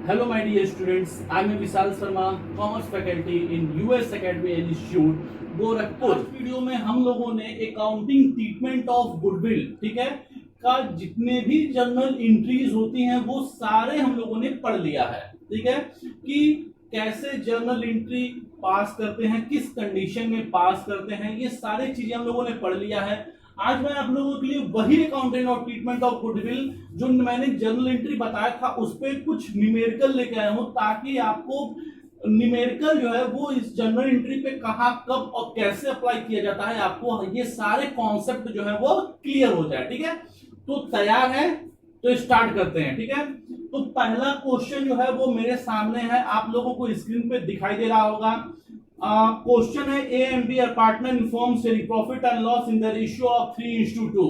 Hello, my dear students. I am Vishal Sharma, Commerce faculty in US Academy Institute, Gorakhpur. इस video में हम लोगों ने अकाउंटिंग ट्रीटमेंट ऑफ गुडविल, ठीक है, का जितने भी जर्नल एंट्रीज होती हैं वो सारे हम लोगों ने पढ़ लिया है, ठीक है, कि कैसे जर्नल एंट्री पास करते हैं, किस कंडीशन में पास करते हैं, ये सारी चीजें हम लोगों ने पढ़ लिया है। आज मैं आप लोगों के लिए वही अकाउंटिंग और ट्रीटमेंट ऑफ गुडविल जो मैंने जर्नल एंट्री बताया था उस पर कुछ न्यूमेरिकल लेके आया हूं, ताकि आपको न्यूमेरिकल जो है वो इस जर्नल एंट्री पे कहां, कब और कैसे अप्लाई किया जाता है, आपको ये सारे कॉन्सेप्ट जो है वो क्लियर हो जाए। ठीक है, तो तैयार है तो स्टार्ट करते हैं। ठीक है, तो पहला क्वेश्चन जो है वो मेरे सामने है, आप लोगों को स्क्रीन पे दिखाई दे रहा होगा। क्वेश्चन है A and B are partner inform sharing profit and loss in the ratio of 3:2।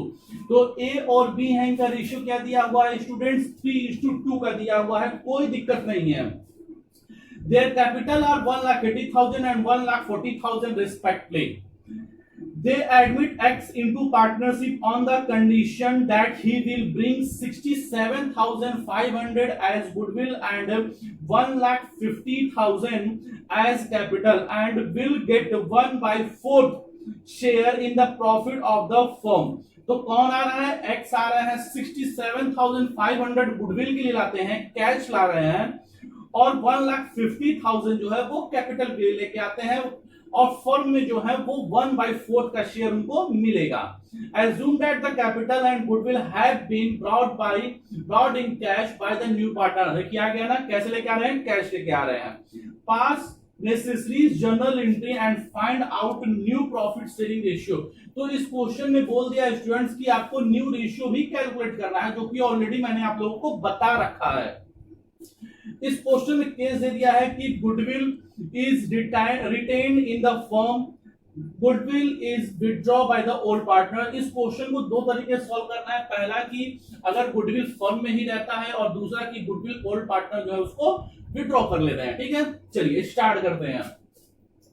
तो ए और बी है, इनका रेशियो क्या दिया हुआ है स्टूडेंट्स? 3:2 का दिया हुआ है, कोई दिक्कत नहीं है। Their capital are 1,80,000 and 1,40,000 respectively. They admit X into partnership on the condition that he will bring 67,500 as goodwill and 1,50,000 as capital and will get 1/4 share in the profit of the firm. तो कौन आ रहा है? X आ रहा है, 67,500 goodwill के लिए लाते हैं, cash ला रहे हैं, और 1,50,000 जो है वो कैपिटल के लिए लेके आते हैं, और फर्म में जो है वो 1/4 का शेयर उनको मिलेगा। Assume that the capital and goodwill have been brought in cash by the new partner। किया गया ना, कैसे लेके आ रहे हैं? कैश लेके आ रहे हैं। Pass necessary journal entry and find out new profit sharing ratio। तो इस क्वेश्चन में बोल दिया स्टूडेंट्स कि आपको न्यू रेशियो भी कैलकुलेट करना है, जो कि ऑलरेडी मैंने आप लोगों को बता रखा है। इस क्वेश्चन में केस दे दिया है कि goodwill is retained in the firm, goodwill is withdraw by the old partner. इस क्वेश्चन को दो तरीके से सॉल्व करना है, पहला कि अगर गुडविल फर्म में ही रहता है, और दूसरा कि गुडविल ओल्ड पार्टनर जो है उसको विथड्रॉ कर लेते हैं। ठीक है, चलिए स्टार्ट करते हैं।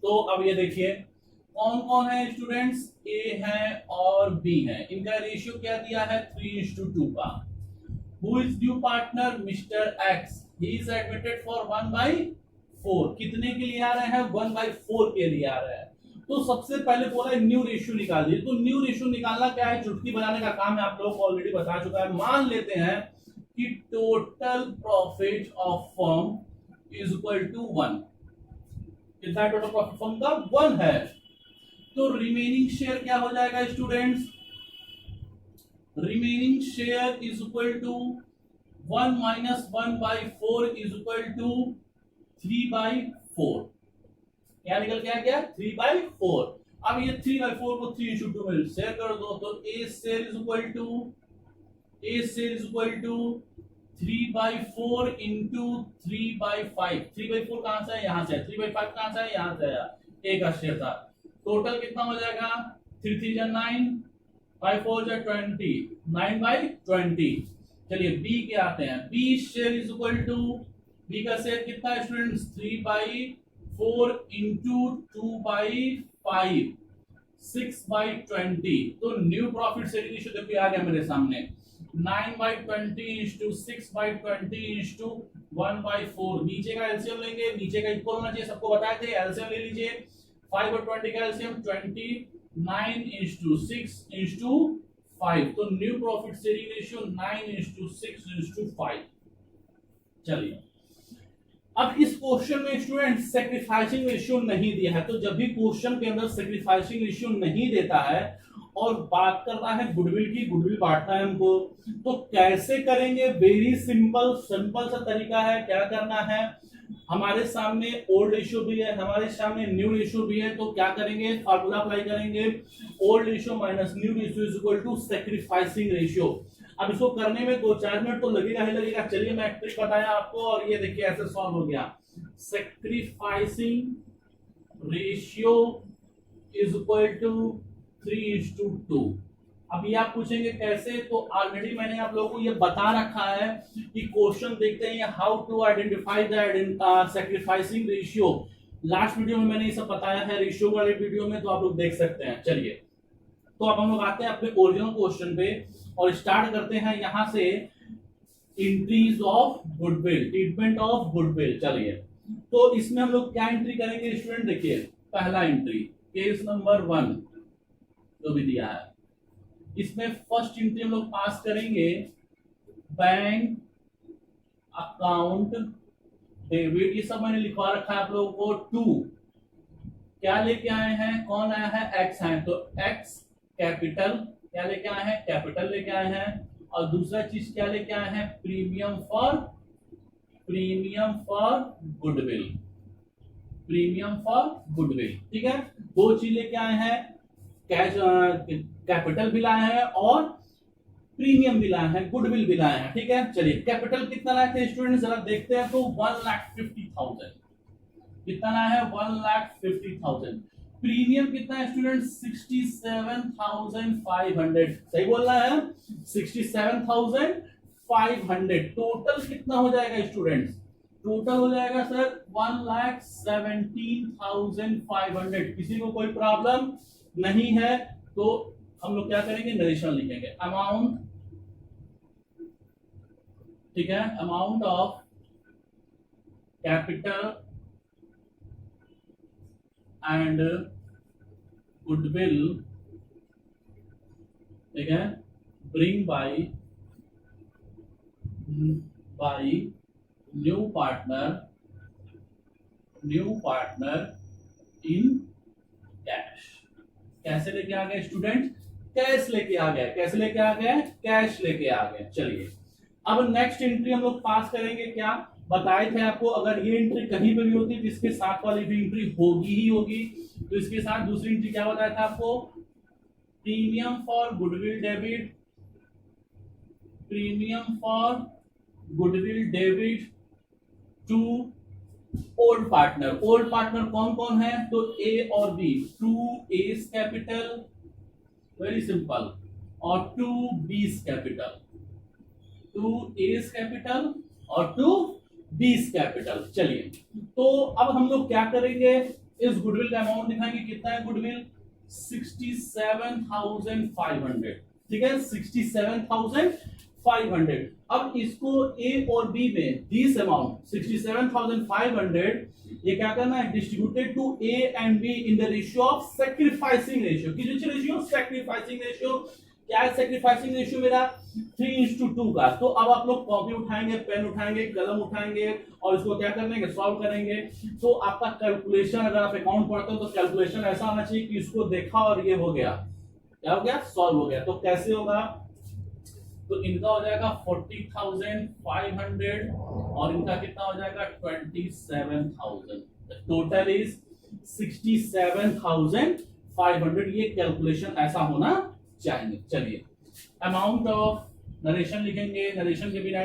तो अब ये देखिए कौन कौन है स्टूडेंट्स, ए है और बी है, इनका रेशियो क्या दिया है? 3:2 का। Who is due partner? Mister x, he is admitted for 1/4। कितने के लिए आ रहे हैं? 1/4 के लिए आ रहे हैं। तो सबसे पहले बोला है न्यू रेशियो निकाल दीजिए। तो न्यू रेशियो निकालना क्या है? चुटकी बनाने का काम है, आप लोगों को ऑलरेडी बता चुका है। मान लेते हैं कि total profit of firm is equal to 1। कितना टोटल प्रॉफिट फर्म का? 1 है। तो रिमेनिंग शेयर क्या हो जाएगा students? Remaining share is equal to 1 minus 1/4 is equal to 3/4। क्या निकल के आ गया? 3/4। अब ये 3/4 को 3:2 में शेयर कर दो, तो A share is equal to 3/4 into 3/5। 3/4 कहां से है? यहां से है। 3/5 कहां से है? यहां से है। A का शेयर था। टोटल कितना हो जाएगा? 3 3 जा 9, 5 4 जा 20, 9/20। चलिए बी के आते हैं। B share is equal to, B का शेयर कितना है स्टूडेंट्स? 3/4 इंटू 2/5, 6/20। तो न्यू प्रॉफिट शेयरिंग रेशियो देखिए आ गया मेरे सामने, 9/20 इंटू 6/20 इंटू 1/4। नीचे का एलसीएम लेंगे, नीचे का इक्वल होना चाहिए, सबको बताए थे। एलसीएम ले लीजिए, 5 और 20 का एलसीएम 29 इंटू 6 इंटू 5। तो न्यू प्रॉफिट शेयरिंग रेशियो 9:6:5। चलिए अब इस क्वेश्चन में स्टूडेंट सैक्रिफाइसिंग रेशियो नहीं दिया है, तो जब भी क्वेश्चन के अंदर सैक्रिफाइसिंग रेशियो नहीं देता है और बात कर रहा है गुडविल की, गुडविल बांटना है हमको, तो कैसे करेंगे? वेरी सिंपल सा तरीका है। क्या करना है? हमारे सामने ओल्ड रेशियो भी है, हमारे सामने न्यू रेशियो भी है, तो क्या करेंगे? फार्मूला अप्लाई करेंगे, old ratio minus new ratio is equal to sacrificing ratio. अब इसको करने में 2-4 मिनट तो लगेगा ही लगेगा। चलिए मैं ट्रिक बताया आपको, और ये देखिए ऐसे सॉल्व हो गया। Sacrificing ratio is equal to 3:2। अभी आप पूछेंगे कैसे, तो ऑलरेडी मैंने आप लोगों को ये बता रखा है कि क्वेश्चन देखते हैं how to identify the sacrificing ratio. Last video में मैंने ये सब बताया है, रेशियो वाले वीडियो में, तो आप लोग देख सकते हैं। चलिए तो अब हम लोग आते हैं अपने ओरिजिनल क्वेश्चन पे और स्टार्ट करते हैं यहां से entries of goodwill, treatment of goodwill. चलिए, तो इसमें हम लोग क्या एंट्री करेंगे स्टूडेंट, देखिए पहला एंट्री केस नंबर 1 जो भी दिया है, इसमें फर्स्ट एंट्री हम लोग पास करेंगे बैंक अकाउंट डेबिट, ये सब मैंने लिखवा रखा है आप लोगों को। टू क्या लेके आए हैं, कौन आया है, एक्स आए, तो एक्स कैपिटल क्या लेके आए हैं, कैपिटल लेके आए हैं। और दूसरा चीज क्या लेके आए हैं, premium for goodwill, premium for goodwill. ठीक है, दो चीज लेके आए हैं, कैश कैपिटल भी लाए हैं और प्रीमियम भी लाए हैं, गुडविल भी लाए हैं। ठीक है, चलिए कैपिटल कितना लाए थे स्टूडेंट जरा देखते हैं, तो 1,50,000 कितना लाया है, 1,50,000। प्रीमियम कितना है स्टूडेंट, 67,500, सही बोल रहा है, 67,500। टोटल कितना हो जाएगा स्टूडेंट्स, टोटल हो जाएगा सर 1,17,500। किसी को कोई प्रॉब्लम नहीं है तो हम लोग क्या करेंगे, नरेशन लिखेंगे, अमाउंट, ठीक है, amount of capital and goodwill, ठीक है, bring by new partner in cash. कैसे लेके आ गए स्टूडेंट, कैश लेके आ गए, कैसे लेके आ गए, कैश लेके आ गए। चलिए अब नेक्स्ट एंट्री हम लोग पास करेंगे, क्या बताए थे आपको, अगर ये एंट्री कहीं पे भी होती है तो इसके साथ वाली भी एंट्री होगी ही होगी। तो इसके साथ दूसरी एंट्री क्या बताया था आपको, premium for goodwill debit, premium for goodwill debit to old partner. Old partner कौन कौन है, तो ए और B, to A's capital, very simple, और to B's capital, to A's capital और टू बीस कैपिटल। चलिए, तो अब हम लोग क्या करेंगे, इस गुडविल का अमाउंट दिखाएंगे, कितना है गुडविल, 67,500। ठीक है, 67,500। अब इसको ए और बी में दिस अमाउंट 67,500 ये क्या करना है, distributed to A and B in the ratio of sacrificing ratio. किस रेशियो, सैक्रिफाइसिंग रेशियो। क्या है सैक्रिफाइसिंग रेशियो मेरा, 3:2 का। तो अब आप लोग कॉपी उठाएंगे, पेन उठाएंगे, कलम उठाएंगे और इसको क्या करेंगे, सॉल्व करेंगे। तो आपका कैलकुलेशन, अगर आप अकाउंट पढ़ते हो तो कैलकुलेशन ऐसा होना चाहिए कि इसको देखा और ये हो गया, क्या हो गया, सॉल्व हो गया। तो कैसे होगा, तो इनका हो जाएगा 40,500 और इनका कितना हो जाएगा 27,000। Total is 67,500। ये कैलकुलेशन ऐसा होना चाहिए। चलिए, अमाउंट ऑफ, नरेशन लिखेंगे, नरेशन के बिना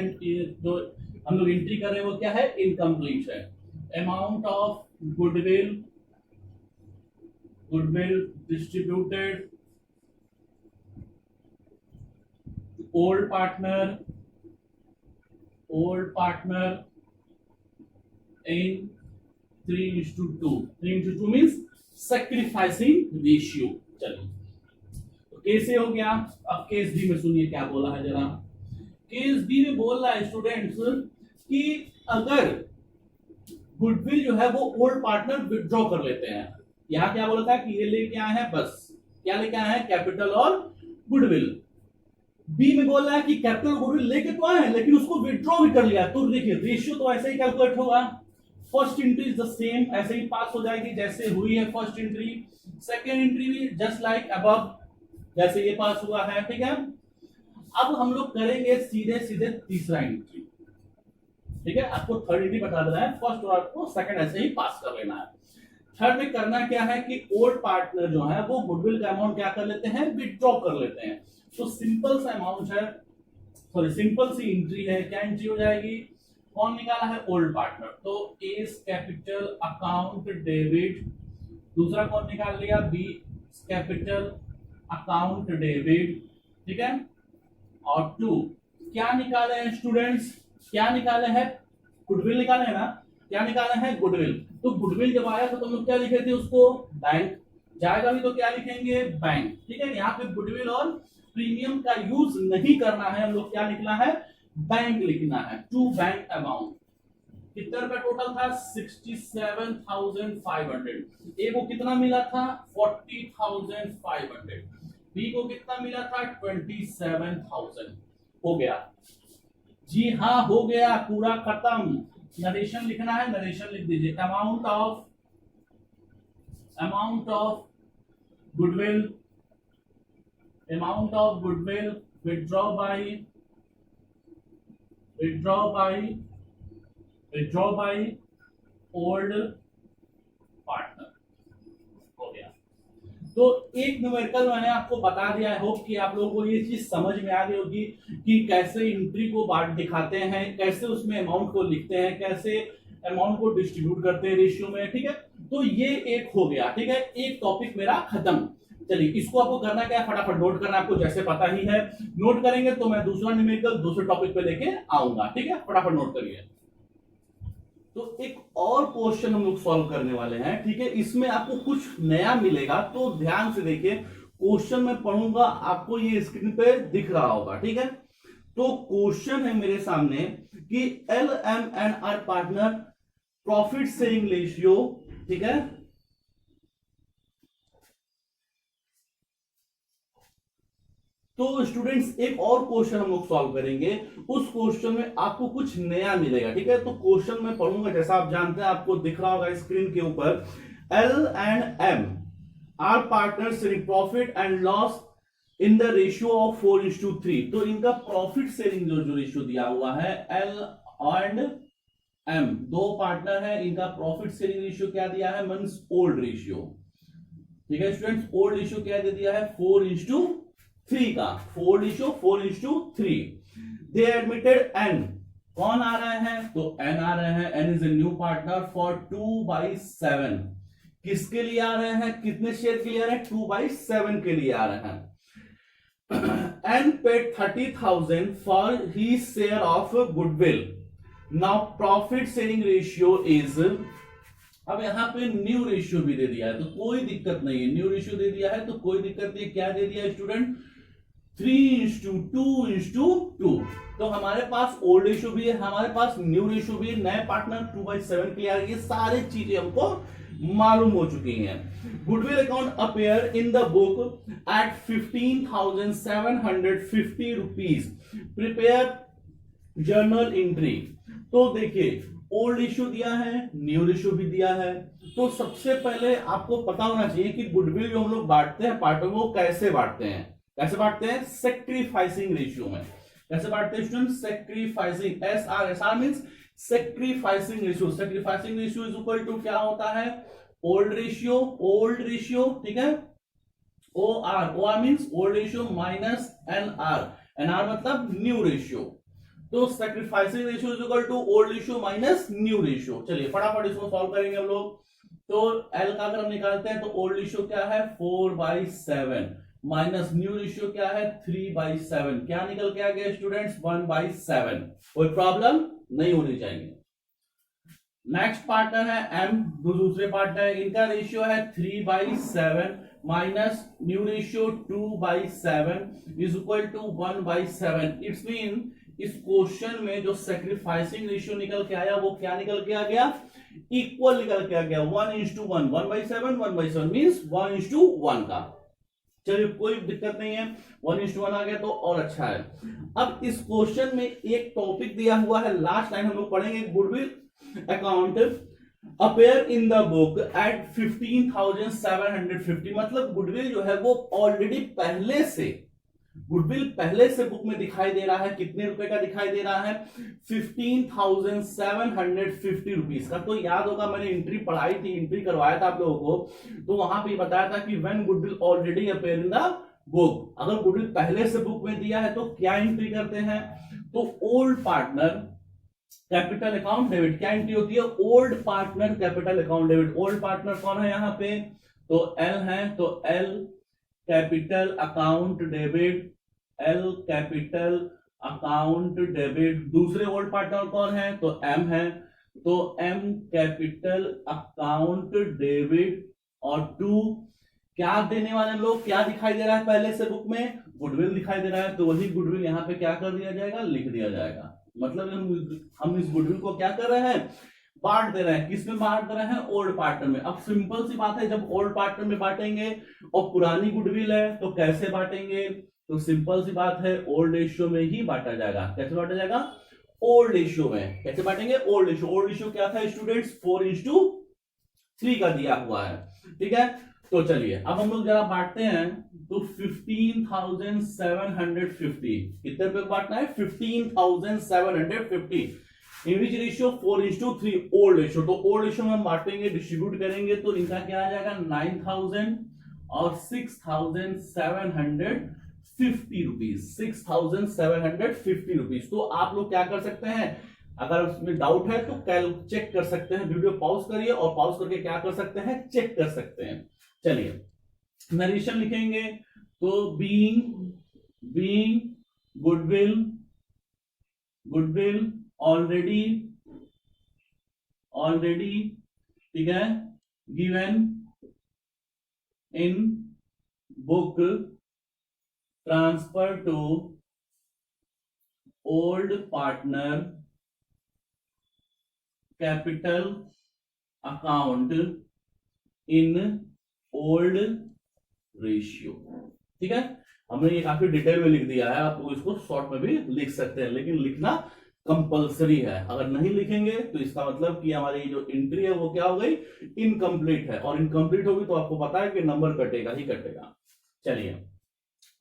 जो हम लोग एंट्री कर रहे हैं वो क्या है, इनकम्प्लीट है। Amount of goodwill distributed old partner in 3:2. 3:2 means sacrificing ratio। चलिए, तो केस ए हो गया। अब केस बी में सुनिए क्या बोला है जरा। केस बी में बोल रहा है स्टूडेंट्स कि अगर गुडविल जो है वो ओल्ड पार्टनर विथड्रॉ कर लेते हैं, यहां क्या बोला था कि ये लेके आए हैं, बस क्या लेके आए हैं, कैपिटल और गुडविल। बी में बोल रहा है कि कैपिटल गुडविल लेके तो आए हैं लेकिन उसको विथड्रॉ भी कर लिया। तो देखिए रेशियो तो ऐसे ही कैलकुलेट होगा, first entry is the same, ऐसे ही पास हो जाएगी जैसे हुई है फर्स्ट एंट्री। सेकेंड एंट्री भी जस्ट लाइक अबव, जैसे ये पास हुआ है। ठीक है, अब हम लोग करेंगे सीधे सीधे तीसरा एंट्री। ठीक है, आपको थर्ड एंट्री बता देना है, फर्स्ट और आपको सेकंड ऐसे ही पास कर लेना है। थर्ड में करना क्या है कि ओल्ड पार्टनर जो है वो गुडविल का अमाउंट क्या कर लेते हैं, विथड्रॉ कर लेते हैं। तो सिंपल सा अमाउंट है, सॉरी सिंपल सी एंट्री है। क्या एंट्री हो जाएगी, कौन निकाला है, ओल्ड पार्टनर, तो एस कैपिटल अकाउंट डेबिट, दूसरा कौन निकाल लिया, बी कैपिटल अकाउंट डेबिट। ठीक है, और टू क्या निकाले हैं स्टूडेंट्स, क्या निकाले हैं, गुडविल निकाले हैं ना, क्या निकाले हैं, गुडविल। तो गुडविल जब आया तो तुम लोग क्या लिखे थे उसको, बैंक, जाएगा भी तो क्या लिखेंगे, बैंक। ठीक है, यहाँ पे गुडविल और प्रीमियम का यूज नहीं करना है, हम लोग क्या निकला है, बैंक लिखना है, टू बैंक अमाउंट। कितना रुपया टोटल था? 67,500। ए को कितना मिला था? 40,500। बी को कितना मिला था? 27,000। हो गया जी हाँ, हो गया, पूरा खत्म। नरेशन लिखना है, नरेशन लिख दीजिए। Amount of goodwill, amount of goodwill withdraw by old partner. हो गया। तो एक न्यूमेरिकल मैंने आपको बता दिया है। होप कि आप लोगों को ये चीज समझ में आ रही होगी कि कैसे एंट्री को बांट दिखाते हैं, कैसे उसमें अमाउंट को लिखते हैं, कैसे अमाउंट को डिस्ट्रीब्यूट करते हैं रेशियो में। ठीक है, तो ये एक हो गया। ठीक है, एक टॉपिक मेरा खत्म। चलिए, इसको आपको करना क्या है, फटाफट नोट करना, आपको जैसे पता ही है। नोट करेंगे तो मैं दूसरा न्यूमेरिकल दूसरे टॉपिक पे लेके आऊंगा। ठीक है, फटाफट नोट करिए। तो एक और क्वेश्चन हम लोग सॉल्व करने वाले हैं। ठीक है, इसमें आपको कुछ नया मिलेगा, तो ध्यान से देखिए। क्वेश्चन मैं पढ़ूंगा, आपको ये स्क्रीन पे दिख रहा होगा। ठीक है, तो क्वेश्चन है मेरे सामने कि LM&R partner profit sharing ratio. ठीक है, तो स्टूडेंट्स एक और क्वेश्चन हम लोग सॉल्व करेंगे। उस क्वेश्चन में आपको कुछ नया मिलेगा। ठीक है, तो क्वेश्चन में पढ़ूंगा, जैसा आप जानते हैं, आपको दिख रहा होगा स्क्रीन के ऊपर। L&M are partner sharing profit and loss in the ratio of 4:3। तो इनका प्रॉफिट शेयरिंग जो रेशियो दिया हुआ है, L&M दो पार्टनर है, इनका प्रॉफिट शेयरिंग रेशियो क्या दिया है? Means old ratio. ठीक है स्टूडेंट्स, ओल्ड रेशियो क्या दे दिया है? 4:3 का। 4:3। दे एडमिटेड N। कौन आ रहे हैं? तो N आ रहे हैं। N is a new partner for 2/7। किसके लिए आ रहे हैं? कितने शेयर के लिए आ रहे हैं? 2/7 के लिए आ रहे हैं। N paid 30,000 for his share of goodwill. Now profit sharing ratio is, अब यहां पे न्यू रेशियो भी दे दिया है, तो कोई दिक्कत नहीं है। न्यू रेशियो दे दिया है तो कोई दिक्कत नहीं। क्या दे दिया है स्टूडेंट? 3:2:2। तो हमारे पास ओल्ड रेशियो भी है, हमारे पास न्यू रेशियो भी है, नए पार्टनर 2/7 के लिए आ रही है। सारी चीजें हमको मालूम हो चुकी हैं। Goodwill account appear in the book at 15,750 rupees. Prepare journal entry. तो देखिए, ओल्ड इश्यू दिया है, न्यू इश्यू भी दिया है। तो सबसे पहले आपको पता होना चाहिए कि गुडविल जो हम लोग बांटते हैं पार्टों को, कैसे बांटते हैं। कैसे बांटते हैं? सेक्रीफाइसिंग रेशियो में। कैसे बांटते हैं student? Sacrificing, SR means sacrificing ratio. Sacrificing ratio is equal to क्या होता है? Old ratio. ठीक है, OR means old ratio minus NR मतलब न्यू रेशियो। तो sacrificing ratio is equal to old ratio minus new ratio. चलिए फटाफट इसको सॉल्व करेंगे हम लोग। तो L का अगर हम निकालते हैं तो ओल्ड रेशियो क्या है? 4/7 माइनस न्यू रेशियो क्या है? 3/7। क्या निकल के आ गया स्टूडेंट्स? 1/7। कोई प्रॉब्लम नहीं होनी चाहिए। नेक्स्ट पार्टनर है M, दूसरे पार्टनर, इनका रेशियो है 3/7 minus new ratio 2/7 is equal to 1/7। It's mean इस क्वेश्चन में जो सेक्रीफाइसिंग रेशियो निकल के आया वो क्या निकल के आ गया? इक्वल निकल के आ गया। 1:1। 1/7 मींस 1:1 का। चलिए कोई दिक्कत नहीं है, 1:1 आ गया तो और अच्छा है। अब इस क्वेश्चन में एक टॉपिक दिया हुआ है, लास्ट टाइम हम लोग पढ़ेंगे। Goodwill account appear in the book at 15,750। मतलब गुडविल जो है वो ऑलरेडी पहले से, गुडविल पहले से बुक में दिखाई दे रहा है। कितने रुपए का दिखाई दे रहा है? 15,750 रुपीज का। तो याद होगा मैंने एंट्री पढ़ाई थी, एंट्री करवाया था आप लोगों को, तो वहां पे बताया था कि when goodwill already appear in the book. अगर गुडविल पहले से बुक में दिया है तो क्या एंट्री करते हैं? तो old partner capital account debit. क्या एंट्री होती है? Old partner capital account debit. Old partner कौन है यहाँ पे? तो L है, तो L capital account debit, L capital account debit. दूसरे ओल्ड पार्टनर कौन है? तो M है, तो M कैपिटल अकाउंट डेबिट। और 2 क्या देने वाले लोग, क्या दिखाई दे रहा है पहले से बुक में? गुडविल दिखाई दे रहा है, तो वही गुडविल यहाँ पे क्या कर दिया जाएगा, लिख दिया जाएगा। मतलब हम इस गुडविल को क्या कर रहे हैं, बांट दे रहे हैं। किस में बांट दे रहे हैं, ओल्ड पार्टनर में। अब सिंपल सी बात है, जब ओल्ड पार्टनर में बांटेंगे और पुरानी गुडविल है तो कैसे बांटेंगे, तो सिंपल सी बात है, ओल्ड रेशियो में ही बांटा जाएगा। कैसे बांटा जाएगा, ओल्ड रेशियो में। कैसे बांटेंगे, ओल्ड रेशियो। ओल्ड रेशियो क्या था स्टूडेंट्स, 4:3 का दिया हुआ है, ठीक है। तो चलिए अब हम लोग जरा बांटते हैं, तो 15,750 कितने रुपए को बांटना है, 15,750 इन विच रेशियो, 4:3 ओल्ड रेशियो। तो ओल्ड रेशियो में हम बांटेंगे, डिस्ट्रीब्यूट करेंगे, तो इनका क्या आ जाएगा, 9,000 और 6,750 रुपीज, 6,750 रुपीज। तो आप लोग क्या कर सकते हैं, अगर उसमें डाउट है तो चेक कर सकते हैं, वीडियो पॉज करिए और पॉज करके क्या कर सकते हैं, चेक कर सकते हैं। चलिए नरेशन लिखेंगे, तो बीइंग गुडविल ऑलरेडी ठीक है, given in book transfer to old partner capital account in old ratio. ठीक है, हमने ये काफी डिटेल में लिख दिया है, आप लोग इसको शॉर्ट में भी लिख सकते हैं, लेकिन लिखना कंपलसरी है। अगर नहीं लिखेंगे तो इसका मतलब कि हमारी जो एंट्री है वो क्या हो गई, इनकम्प्लीट है, और इनकम्प्लीट होगी तो आपको पता है कि नंबर कटेगा ही कटेगा। चलिए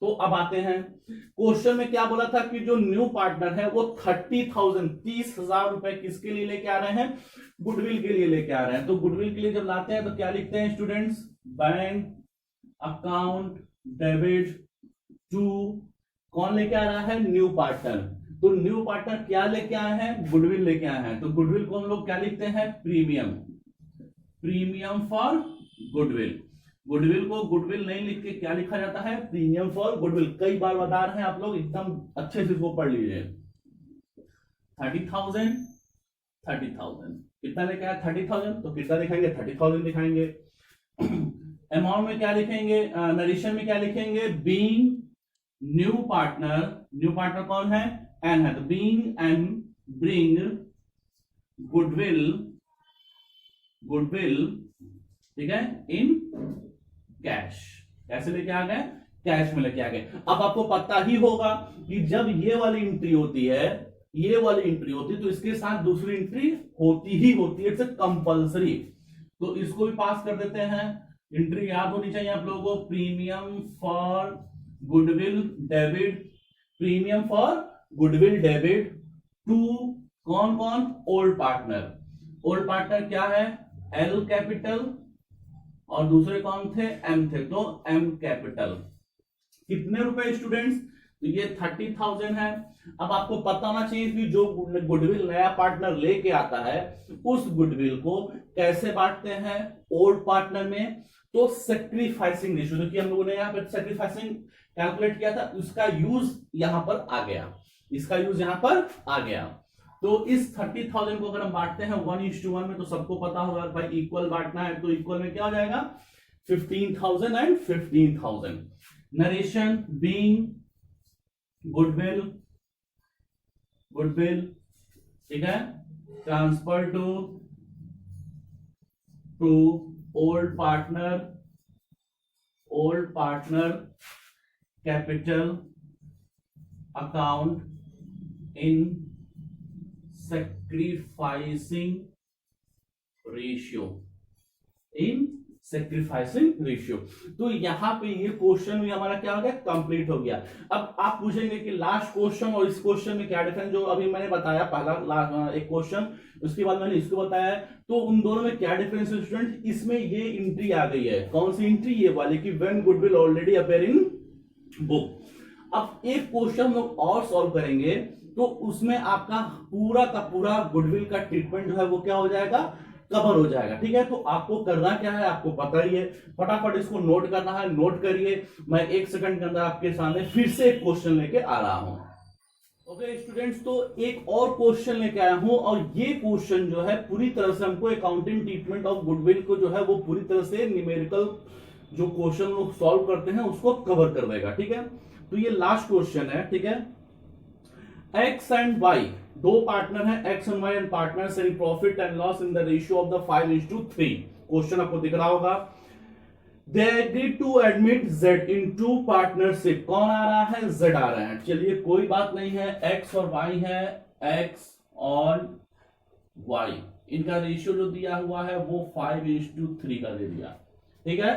तो अब आते हैं क्वेश्चन में, क्या बोला था कि जो न्यू पार्टनर है वो 30,000 रुपए किसके लिए लेके आ रहे हैं, गुडविल के लिए लेके आ रहे हैं। तो गुडविल के लिए जब लाते हैं तो क्या लिखते हैं students, bank account debit to, कौन लेके आ रहा है, न्यू पार्टनर। तो न्यू पार्टनर क्या लेके आए हैं, गुडविल लेके आए हैं। तो गुडविल को हम लोग क्या लिखते हैं, प्रीमियम फॉर गुडविल। गुडविल को गुडविल नहीं लिख के क्या लिखा जाता है, प्रीमियम फॉर गुडविल। कई बार बता रहे हैं आप लोग, एकदम अच्छे से इसको पढ़ लीजिए। 30,000 कितना लेके आया, 30,000, तो कितना दिखाएंगे, 30,000 दिखाएंगे। अमाउंट में क्या लिखेंगे, नरेशन में क्या लिखेंगे, बीइंग न्यू पार्टनर कौन है, एन है, तो बीइंग एन ब्रिंग गुडविल ठीक है, इन कैश। कैसे लेके आ गए, कैश में लेके आ गए। अब आपको पता ही होगा कि जब ये वाली एंट्री होती है, तो इसके साथ दूसरी एंट्री होती ही होती है, इट्स कंपल्सरी। तो इसको भी पास कर देते हैं, एंट्री याद होनी चाहिए आप लोगों को, premium for goodwill debit to कौन, ओल्ड पार्टनर क्या है, एल कैपिटल, और दूसरे कौन थे, एम थे, तो एम कैपिटल। कितने रुपए स्टूडेंट्स, तो ये 30,000 है। अब आपको पता होना चाहिए कि जो गुडविल नया पार्टनर लेके आता है उस गुडविल को कैसे बांटते हैं, ओल्ड पार्टनर में। तो सेक्रीफाइसिंग रेशियो, क्योंकि हम लोगों ने यहाँ पे सेक्रीफाइसिंग कैलकुलेट किया था, उसका यूज यहां पर आ गया। तो इस 30,000 को अगर हम बांटते हैं 1:1 में, तो सबको पता होगा भाई इक्वल बांटना है, तो इक्वल में क्या हो जाएगा, 15,000 एंड 15,000। नरेशन बीइंग गुडविल ठीक है, transfer to old partner capital account in sacrificing ratio. तो यहां पे ये क्वेश्चन भी हमारा क्या हो गया, कंप्लीट हो गया। अब आप पूछेंगे कि लास्ट क्वेश्चन और इस क्वेश्चन में क्या डिफरेंस, जो अभी मैंने बताया पहला एक क्वेश्चन, उसके बाद मैंने इसको बताया, तो उन दोनों में क्या डिफरेंस है स्टूडेंट। इसमें ये एंट्री आ गई है, कौन सी एंट्री, ये वाली कि when goodwill already appear in book. अब एक क्वेश्चन हम लोग और सॉल्व करेंगे, तो उसमें आपका पूरा का पूरा गुडविल का ट्रीटमेंट जो है वो क्या हो जाएगा, कवर हो जाएगा। ठीक है, तो आपको करना क्या है, आपको पता ही है, फटाफट इसको नोट करना है, नोट करिए। मैं 1 सेकंड के अंदर आपके सामने फिर से एक क्वेश्चन लेके आ रहा हूं। ओके स्टूडेंट्स, तो एक और क्वेश्चन लेके आया हूं, और ये क्वेश्चन जो है पूरी तरह से हमको अकाउंटिंग ट्रीटमेंट ऑफ गुडविल को जो है वो पूरी तरह से न्यूमेरिकल जो क्वेश्चन लोग सॉल्व करते हैं उसको कवर कर देगा। ठीक है, तो ये लास्ट क्वेश्चन है, ठीक है। एक्स एंड वाई, दो पार्टनर हैं, X and Y and partners in profit and loss in the ratio of the 5:3। Question आपको दिख रहा होगा। They agreed to admit Z into partnership। कौन आ रहा है? Z आ रहा है। चलिए कोई बात नहीं है, X और Y है, X और Y, इनका रेशियो जो दिया हुआ है वो 5:3 का दे दिया, ठीक है।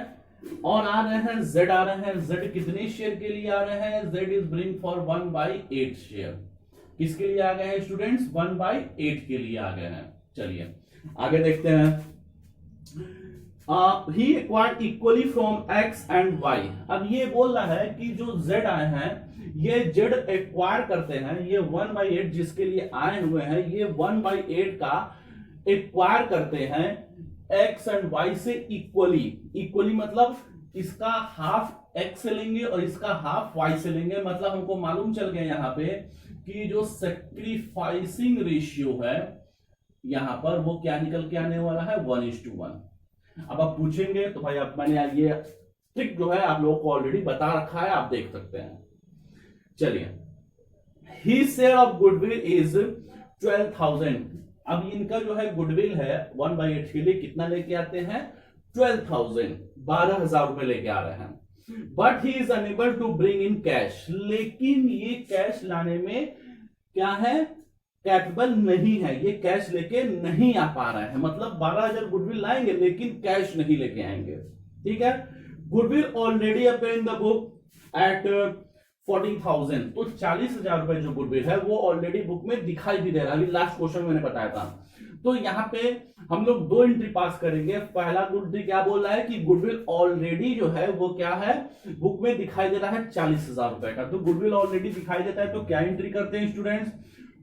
और आ रहे हैं Z, आ रहे हैं Z कितने शेयर के लिए आ रहे हैं? Z is bring for 1/8 share. किसके लिए आ गए हैं स्टूडेंट्स? 1/8 के लिए आ गए हैं। चलिए आगे देखते हैं। He acquired equally from X and Y। अब ये बोल रहा है कि जो Z आए हैं ये Z एक्वायर करते हैं, ये 1/8 जिसके लिए आए हुए हैं, ये 1/8 का एक्वायर करते हैं X एंड Y से इक्वली। इक्वली मतलब इसका हाफ X से लेंगे और इसका हाफ Y से लेंगे। मतलब हमको मालूम चल गया यहाँ पे कि जो सेक्रीफाइसिंग रेशियो है यहां पर वो क्या निकल के आने वाला है? 1:1। अब आप पूछेंगे तो भाई अब मैंने ये ट्रिक जो है आप लोगों को ऑलरेडी बता रखा है, आप देख सकते हैं। चलिए, ही शेयर ऑफ गुडविल इज 12,000। अब इनका जो है गुडविल है 1/8 के लिए कितना लेके आते हैं? 12,000, 12,000 रुपए लेके आ रहे हैं। But he is unable to bring in cash. लेकिन ये कैश लाने में क्या है? कैपेबल नहीं है, ये कैश लेके नहीं आ पा रहे हैं। मतलब 12,000 गुडविल लाएंगे लेकिन कैश नहीं लेके आएंगे, ठीक है। Goodwill already appear in the book at 40,000। तो 40,000 रुपए जो गुडविल है वो ऑलरेडी बुक में दिखाई भी दे रहा है। अभी लास्ट क्वेश्चन मैंने बताया था। तो यहाँ पे हम लोग दो एंट्री पास करेंगे। पहला एंट्री क्या बोल रहा है कि गुडविल ऑलरेडी जो है वो क्या है? बुक में दिखाई दे रहा है 40,000 रुपए का। तो गुडविल ऑलरेडी दिखाई देता है तो क्या एंट्री करते हैं students?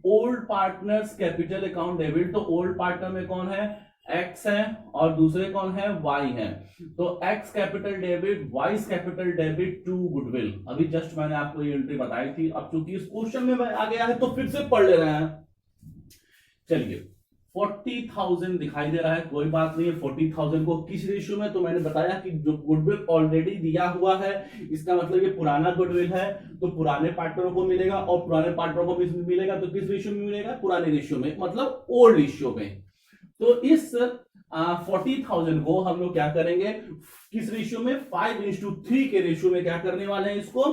Old partners capital account debit. तो ओल्ड पार्टनर में कौन है? X है और दूसरे कौन है? Y है। तो X capital debit, Y capital debit to goodwill. अभी जस्ट मैंने आपको ये एंट्री बताई थी। अब चूंकि इस क्वेश्चन में आ गया है तो फिर से पढ़ ले रहे हैं। चलिए 40,000 दिखाई दे रहा है, कोई बात नहीं है। 40,000 को किस रेशियो में? तो मैंने बताया कि जो गुडविल ऑलरेडी दिया हुआ है इसका मतलब ये पुराना गुडविल है, तो पुराने पार्टनरों को मिलेगा और पुराने पार्टनरों को मिलेगा तो किस रेशियो में मिलेगा? पुराने रेशियो में, मतलब ओल्ड रेशियो में। तो इस 40,000 को हम लोग क्या करेंगे? किस रेशियो में? 5:3 के रेशियो में क्या करने वाले हैं? इसको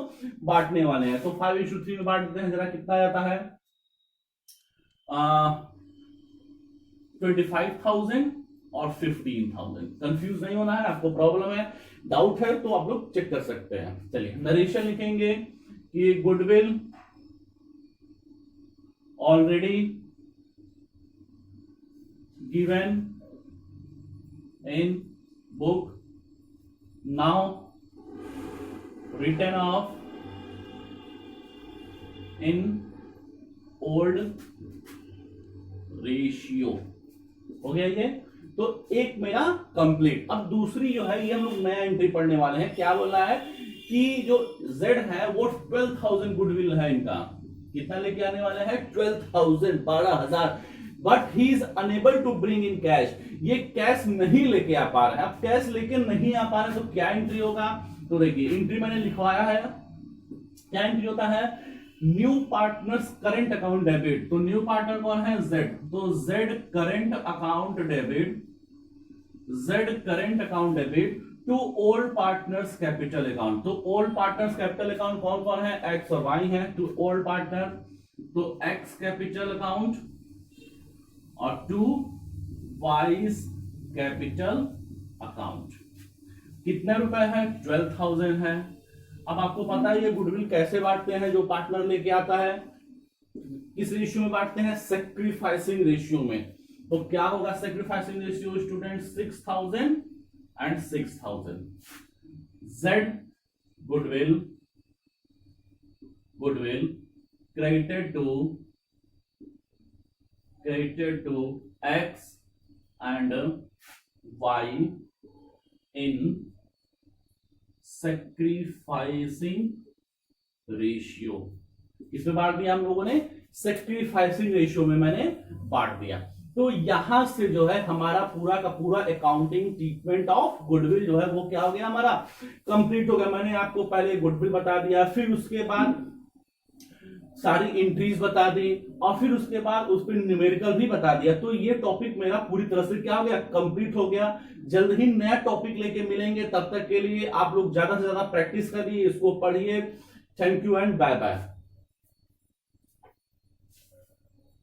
बांटने वाले हैं। तो 5:3 में बांट देते हैं, जरा कितना आता है? 25,000 और 15,000। कंफ्यूज नहीं होना है, आपको प्रॉब्लम है, डाउट है तो आप लोग चेक कर सकते हैं। चलिए नरेशन लिखेंगे कि goodwill already given in book, now return of in old ratio. हो गया ये? तो एक मेरा कंप्लीट। अब दूसरी जो है ये हम लोग नया एंट्री पढ़ने वाले हैं। क्या बोल रहा है कि जो Z है वो 12,000 गुडविल है इनका। कितना लेके आने वाले हैं? 12,000, 12,000। But he is unable to bring in cash. ये कैश नहीं लेके आ पा रहे हैं। अब कैश लेके नहीं आ पा रहे तो क्या एंट्री होगा? तो देखिए एंट्री मैंने लिखवाया है। क्या एंट्री होता है? New partners current account debit. तो न्यू पार्टनर कौन है? Z। तो Z current account debit, Z current account debit to old partners capital account. तो ओल्ड पार्टनर्स कैपिटल अकाउंट कौन कौन है? X और Y है। टू ओल्ड पार्टनर, तो X कैपिटल अकाउंट और टू Y's कैपिटल अकाउंट। कितने रुपए है? 12,000 है। अब आपको पता है ये गुडविल कैसे बांटते हैं? जो पार्टनर लेके आता है किस रेशियो में बांटते हैं? सेक्रीफाइसिंग रेशियो में। तो क्या होगा sacrificing ratio student? 6,000 and 6,000। Z goodwill credited to X and Y in sacrificing ratio. इसमें बांट दिया हम लोगों ने, सेक्रीफाइसिंग रेशियो में मैंने बांट दिया। तो यहां से जो है हमारा पूरा का पूरा अकाउंटिंग ट्रीटमेंट ऑफ गुडविल जो है वो क्या हो गया, हमारा कंप्लीट हो गया। मैंने आपको पहले गुडविल बता दिया, फिर उसके बाद सारी एंट्रीज बता दी, और फिर उसके बाद उस पर न्यूमेरिकल भी बता दिया। तो ये टॉपिक मेरा पूरी तरह से क्या हो गया, कंप्लीट हो गया। जल्द ही नया टॉपिक लेके मिलेंगे, तब तक के लिए आप लोग ज्यादा से ज्यादा प्रैक्टिस करिए, इसको पढ़िए। Thank you and bye bye.